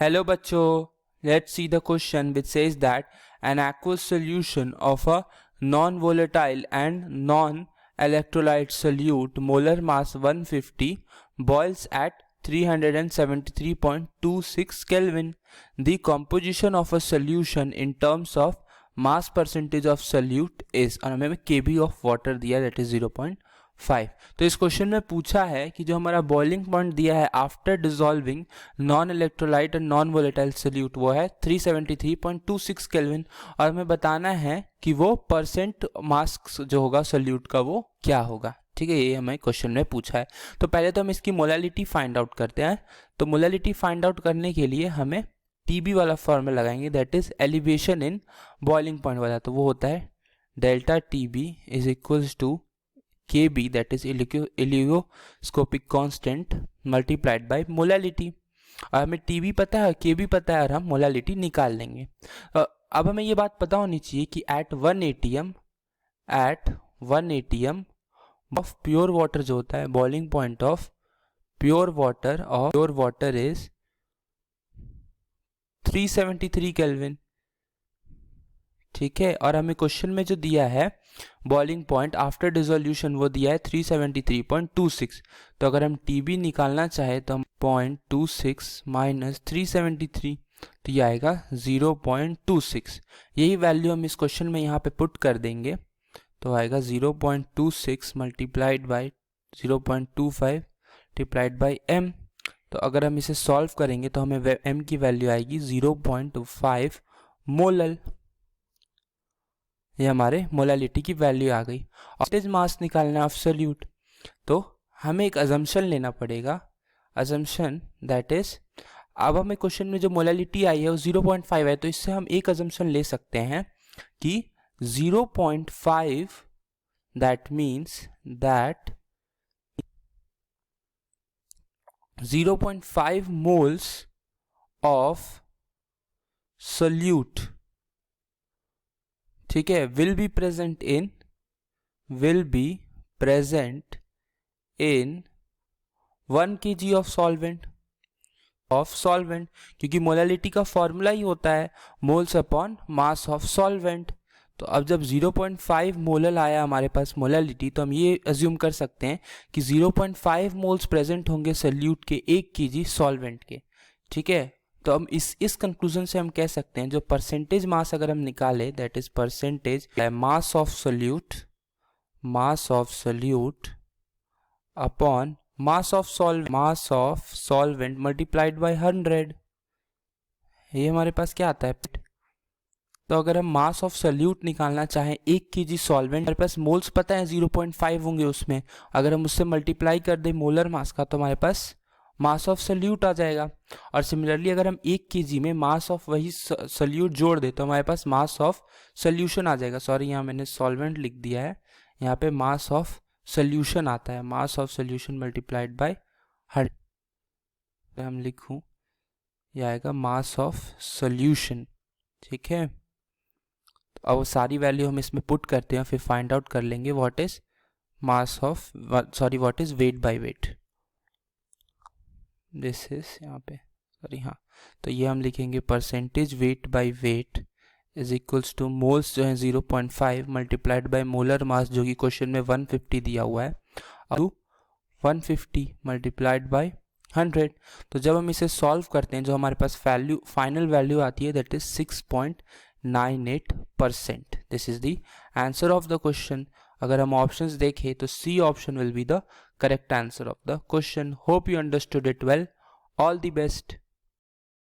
Hello bachcho, let's see the question which says that an aqueous solution of a non-volatile and non-electrolyte solute molar mass 150 boils at 373.26 Kelvin. The composition of a solution in terms of mass percentage of solute is, और हमें kb of water दिया that is 0.5. तो इस question में पूछा है कि जो हमारा बॉइलिंग पॉइंट दिया है आफ्टर डिसॉल्विंग नॉन इलेक्ट्रोलाइट और नॉन वोलेटाइल सोल्यूट वो है 373.26 केल्विन और हमें बताना है कि वो परसेंट मास जो होगा सोल्यूट का वो क्या होगा। ठीक है, ये हमें क्वेश्चन में पूछा है। तो पहले तो हम इसकी मोलालिटी फाइंड आउट करते हैं। तो मोलालिटी फाइंड आउट करने के लिए हमें टीबी वाला फॉर्मूला लगाएंगे, that is elevation in boiling point वाला। तो वो होता है delta TB is equals to Kb that is ebullioscopic constant multiplied by molality. और हमें Tb पता है, Kb पता है और हम मोलालिटी निकाल लेंगे। अब हमें ये बात पता होनी चाहिए कि at 1 atm of pure water जो होता है, boiling point of pure water is 373 kelvin. ठीक है, और हमें क्वेश्चन में जो दिया है बॉइलिंग पॉइंट आफ्टर डिसोल्यूशन वो दिया है 373.26। तो अगर हम Tb निकालना चाहे तो हम 0.26 माइनस 373 तो ये आएगा 0.26। यही वैल्यू हम इस क्वेश्चन में यहाँ पे पुट कर देंगे तो आएगा 0.26 multiplied by 0.25 multiplied by m। तो अगर हम इसे सॉल्व करेंगे तो हमें m की वैल्यू आएगी 0.5 मोलल। ये हमारे मोलालिटी की वैल्यू आ गई। परसेंटेज मास निकालना ऑफ सोल्यूट, तो हमें एक अजम्पशन लेना पड़ेगा। अजम्पशन दैट इज, अब हमें क्वेश्चन में जो मोलालिटी आई है वो 0.5 है, तो इससे हम एक अजम्पशन ले सकते हैं कि 0.5 that means that 0.5 moles of solute, ठीक है, will be present in 1 kg of solvent, क्योंकि मोलालिटी का फॉर्मूला ही होता है moles upon mass of solvent. तो अब जब 0.5 मोलल आया हमारे पास मोलालिटी, तो हम ये अज्यूम कर सकते हैं कि 0.5 मोल्स प्रेजेंट होंगे सोल्यूट के 1 kg सॉल्वेंट के। ठीक है, तो हम इस कंक्लूजन से हम कह सकते हैं जो परसेंटेज मास अगर हम निकाले that is percentage mass of solute upon mass of solvent multiplied by 100। ये हमारे पास क्या आता है। तो अगर हम मास ऑफ सोल्यूट निकालना चाहें 1 kg सॉल्वेंट, हमारे पास मोल्स पता है 0.5 होंगे उसमें, अगर हम उससे मल्टीप्लाई कर दें मोलर मास का तो हमारे पास मास ऑफ सोल्यूट आ जाएगा। और सिमिलरली अगर हम 1 kg में मास ऑफ वही सोल्यूट जोड़ दे तो हमारे पास मास ऑफ सोल्यूशन आ जाएगा। सॉरी, यहाँ मैंने सॉल्वेंट लिख दिया है, यहाँ पे मास ऑफ सोल्यूशन आता है, mass of solution multiplied by 100। हम लिखूँ, यह आएगा मास ऑफ सोल्यूशन। ठीक है, तो अब सारी वैल्यू हम इसमें पुट करते हैं, फिर फाइंड आउट कर लेंगे what is what is weight by weight. This is यहाँ पे हाँ, तो ये हम लिखेंगे percentage weight by weight is equals two moles जो है 0.5 मल्टीप्लाइड बाय मोलर मास जो कि क्वेश्चन में 150 दिया हुआ है, अब 150 मल्टीप्लाइड बाय 100। तो जब हम इसे सॉल्व करते हैं जो हमारे पास फाइनल वैल्यू आती है that is 6.98%। This is the answer of the question. अगर हम ऑप्शंस देखें तो C option will be the correct answer of the question. Hope you understood it well. All the best.